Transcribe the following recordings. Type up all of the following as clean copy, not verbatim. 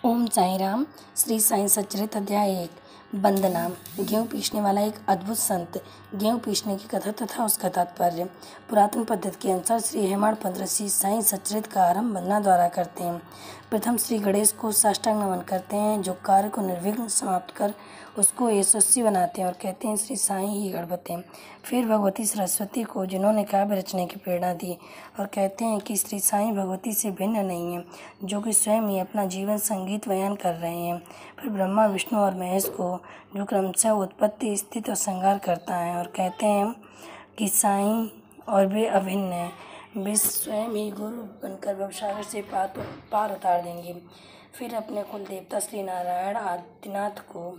ओम साई राम। श्री साई सच्चरित्र अध्याय 1। वंदना। गेहूँ पीसने वाला एक अद्भुत संत। गेहूँ पीसने की कथा तथा उसका तात्पर्य। पुरातन पद्धति के अनुसार श्री हेमाडपंत ऋषि साई सच्चरित्र का आरंभ वंदना द्वारा करते हैं। प्रथम श्री गणेश को साष्टांग नमन करते हैं, जो कार्य को निर्विघ्न समाप्त कर उसको यशस्वी बनाते हैं, और कहते हैं श्री साई ही गणपति हैं। फिर भगवती सरस्वती को, जिन्होंने काव्य रचने की प्रेरणा दी, और कहते हैं कि श्री साई भगवती से भिन्न नहीं है, जो कि स्वयं ही अपना जीवन संगीत बयान कर रहे हैं। फिर ब्रह्मा, विष्णु और महेश को, जो क्रमशः उत्पत्ति, स्थिति और संहार करता है, और कहते हैं कि साई और वे अभिन्न हैं, वे स्वयं ही गुरु बनकर भवसागर से पार उतार देंगे। फिर अपने कुल देवता श्री नारायण आदिनाथ को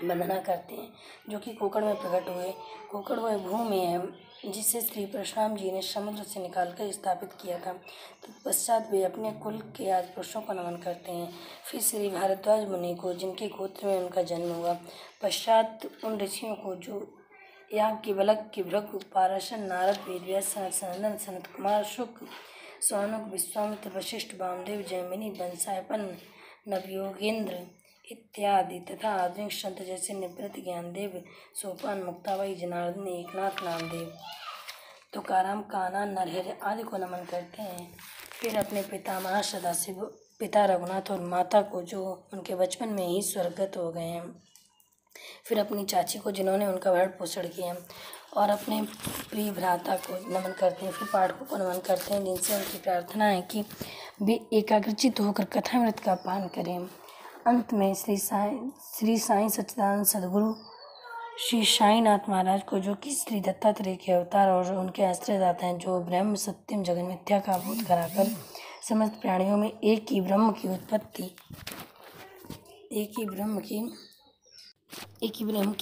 वंदना करते हैं, जो कि कोकण में प्रकट हुए। कोकण वह भूमि है जिसे श्री परशुराम जी ने समुद्र से निकालकर स्थापित किया था। तत्पश्चात वे अपने कुल के आदि पुरुषों को नमन करते हैं। फिर श्री भारद्वाज मुनि को, जिनके गोत्र में उनका जन्म हुआ। पश्चात उन ऋषियों को, जो याग की बलक की भृगु, पाराशर, नारद, वेदव्यास, सनत सनंदन, सनत कुमार, शुक, सौनक, विश्वामित्र, वशिष्ठ, वामदेव, जैमिनी, बंसायपन, नवयोगेंद्र इत्यादि तथा आधुनिक संत जैसे निवृत्त, ज्ञानदेव, सोपान, मुक्ताबाई, जनार्दन, एकनाथ, नामदेव, तुकाराम, कान्हा, नरहरि आदि को नमन करते हैं। फिर अपने पितामह सदाशिव, पिता रघुनाथ और माता को, जो उनके बचपन में ही स्वर्गत हो गए हैं। फिर अपनी चाची को, जिन्होंने उनका भरण पोषण किया, और अपने प्रिय भ्राता को नमन करते हैं। फिर पाठकों को नमन करते हैं, जिनसे उनकी प्रार्थना है कि वे एकाग्रचित्त होकर कथामृत का पान करें। अंत में श्री साई सच्चिदानंद सद्गुरु श्री साईनाथ महाराज को, जो कि श्री दत्तात्रेय के अवतार और उनके आश्रयदाता हैं, जो ब्रह्म सत्यम जगन मिथ्या का बोध कराकर समस्त प्राणियों में एक ही ब्रह्म की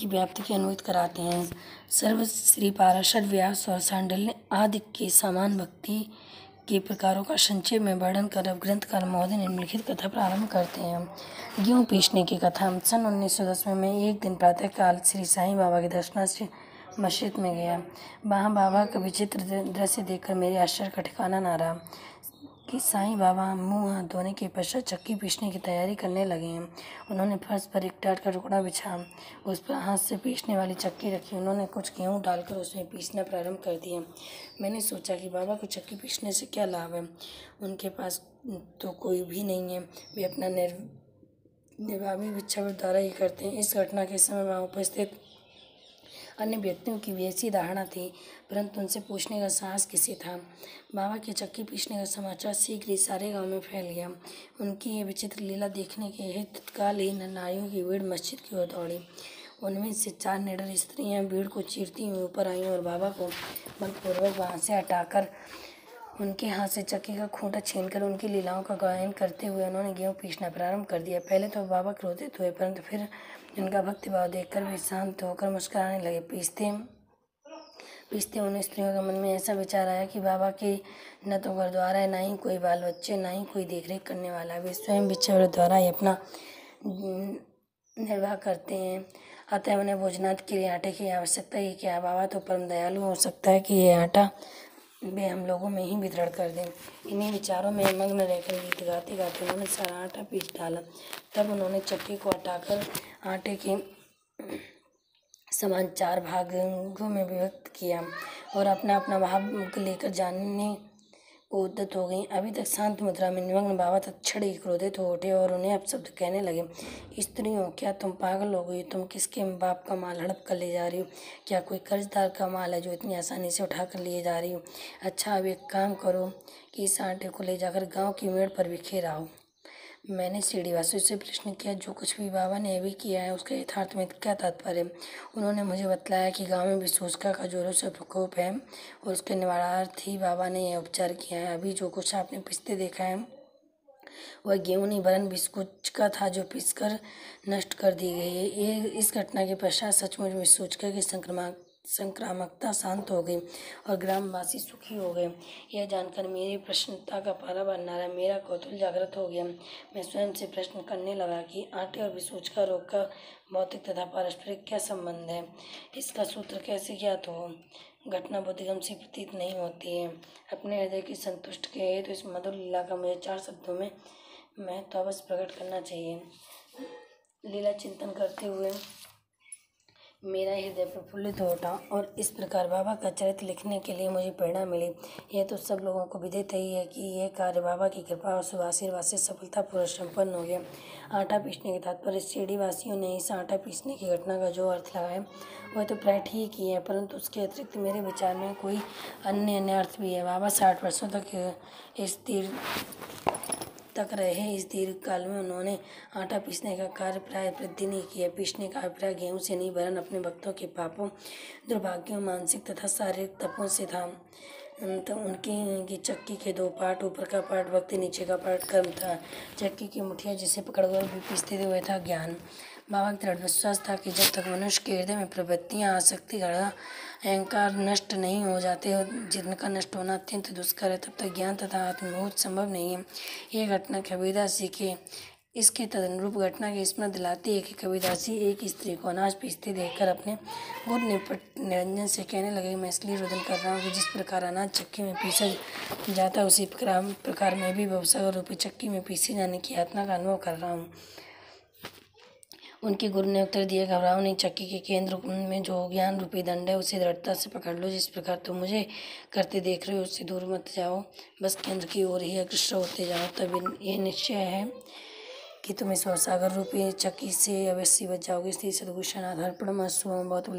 व्याप्ति की अनुभूति कराते हैं। सर्व श्री पाराशर, व्यास और सांडिल्य आदि के समान भक्ति के प्रकारों का संक्षेप में वर्णन कर अब ग्रंथकार महोदय निम्नलिखित कथा प्रारंभ करते हैं। गेहूँ पीसने की कथा। सन 1910 में एक दिन प्रातःकाल श्री साईं बाबा के दर्शनार्थ मस्जिद में गया। वहाँ बाबा का विचित्र दृश्य देखकर मेरे आश्चर्य का ठिकाना न रहा कि साईं बाबा मुँह हाथ धोने के पश्चात चक्की पीसने की तैयारी करने लगे हैं। उन्होंने फर्श पर एक टाट का टुकड़ा बिछा, उस पर हाथ से पीसने वाली चक्की रखी। उन्होंने कुछ गेहूँ डालकर उसमें पीसना प्रारंभ कर दिया। मैंने सोचा कि बाबा को चक्की पीसने से क्या लाभ है, उनके पास तो कोई भी नहीं है, वे अपना निर्वाह भिक्षावृत्ति द्वारा ही करते हैं। इस घटना के समय वहाँ उपस्थित अन्य व्यक्तियों की भी ऐसी धारणा थी, परंतु उनसे पूछने का साहस किसी था। बाबा के चक्की पीसने का समाचार शीघ्र ही सारे गांव में फैल गया। उनकी ये विचित्र लीला देखने के हेतु तत्काल ही नारियों की भीड़ मस्जिद की ओर दौड़ी। उनमें से 4 निडर स्त्रियां भीड़ को चीरती हुई ऊपर आईं और बाबा को बलपूर्वक वहाँ से हटाकर उनके हाथ से चक्की का खूंटा छीनकर उनकी लीलाओं का गायन करते हुए उन्होंने गेहूँ पीसना प्रारंभ कर दिया। पहले तो बाबा क्रोधित हुए, परंतु फिर उनका भक्तिभाव देखकर वे शांत होकर मुस्कुराने लगे। पीसते उन स्त्रियों के मन में ऐसा विचार आया कि बाबा के न तो गुरुद्वारा है, न ही कोई बाल बच्चे, न ही कोई देखरेख करने वाला। वे स्वयं भिक्षावृत्ति द्वारा ही अपना निर्वाह करते हैं, अतः उन्हें भोजनादि के लिए आटे की आवश्यकता ही क्या। बाबा तो परम दयालु, हो सकता है कि ये आटा वे हम लोगों में ही वितरण कर दें। इन्हीं विचारों में मग्न रहकर गीत गाते गाते उन्होंने सारा आटा पीस डाला। तब उन्होंने चक्की को हटाकर आटे के समान 4 भागों में विभक्त किया और अपना अपना भाग लेकर जाने को उद्यत हो गई। अभी तक शांत मुद्रा में निमग्न बाबा तत्क्षण ही क्रोधित हो उठे और उन्हें अपशब्द कहने लगे। स्त्रियों, क्या तुम पागल हो गई? तुम किसके बाप का माल हड़प कर ले जा रही हो? क्या कोई कर्जदार का माल है जो इतनी आसानी से उठा कर लिए जा रही हो? अच्छा, अब एक काम करो कि इस आटे को ले जाकर गाँव की मेड़ पर बिखेर आओ। मैंने श्रीनिवासु से प्रश्न किया, जो कुछ भी बाबा ने अभी किया है उसका यथार्थ में क्या तात्पर्य? उन्होंने मुझे बतलाया कि गांव में विशोचका का जोरों से प्रकोप है और उसके निवारणार्थ ही बाबा ने यह उपचार किया है। अभी जो कुछ आपने पिसते देखा है वह गेहूँ नहीं, वरन विशोचका था, जो पिसकर नष्ट कर दी गई है। इस घटना के पश्चात सचमुच विशोचका की संक्रामकता शांत हो गई और ग्रामवासी सुखी हो गए। यह जानकर मेरी प्रसन्नता का पारा न रहा। मेरा कौतूहल जागृत हो गया। मैं स्वयं से प्रश्न करने लगा कि आटे और विशोचका रोग का भौतिक तथा पारस्परिक क्या संबंध है? इसका सूत्र कैसे ज्ञात हो? घटना बुद्धिगम सी प्रतीत नहीं होती है। अपने हृदय की संतुष्ट के हेतु इस मधुर लीला का मुझे 4 शब्दों में महत्व अवश्य प्रकट करना चाहिए। लीला चिंतन करते हुए मेरा हृदय प्रफुल्लित हो उठा और इस प्रकार बाबा का चरित्र लिखने के लिए मुझे प्रेरणा मिली। यह तो सब लोगों को विदित ही है कि यह कार्य बाबा की कृपा और शुभ आशीर्वाद से सफलतापूर्वक संपन्न हो गया। आटा पीसने के तात्पर्य शिरडी वासियों ने इस आटा पीसने की घटना का जो अर्थ लगाया वह तो प्राय ठीक ही है, परंतु उसके अतिरिक्त मेरे विचार में कोई अन्य अर्थ भी है। बाबा 60 वर्षों तक रहे। इस दीर्घ काल में उन्होंने आटा पीसने का कार्य प्राय प्रतिदिन ही किया। पीसने का अभिप्राय गेहूं से नहीं वरन अपने भक्तों के पापों, दुर्भाग्यों, मानसिक तथा शारीरिक तपों से था। तो उनकी चक्की के 2 पार्ट, ऊपर का पार्ट भक्ति, नीचे का पार्ट कर्म था। चक्की की मुठिया जिसे पकड़कर भी पीसते थे वह था ज्ञान। बाबा का दृढ़ विश्वास था कि जब तक मनुष्य के हृदय में प्रवृत्तियाँ, आसक्ति, घृणा, अहंकार नष्ट नहीं हो जाते हो, जिनका नष्ट होना अत्यंत दुष्कर है, तब तक ज्ञान तथा आत्मबोध संभव नहीं है। यह घटना कबीरदास के इसके तदनुरूप घटना की स्मृति दिलाती है कि कबीरदासी एक स्त्री को अनाज पीसते देखकर अपने गुरु निरंजन से कहने लगे, मैं इसलिए रुदन कर रहा हूँ कि जिस प्रकार अनाज चक्की में पीसा जाता उसी प्रकार मैं भी भवसागर रूपी चक्की में पीसे जाने की यातना का अनुभव कर रहा हूँ। उनके गुरु ने उत्तर दिया, घबराओ नहीं, चक्की के केंद्र में जो ज्ञान रूपी दंड है उसे दृढ़ता से पकड़ लो। जिस प्रकार तुम मुझे करते देख रहे हो उससे दूर मत जाओ, बस केंद्र की ओर ही अग्रसर होते जाओ। तब यह निश्चय है कि तुम इस भवसागर रूपी चक्की से अवश्य बच जाओगे। श्री सद्गुरु शरणागत अर्पणमस्तु। बहुत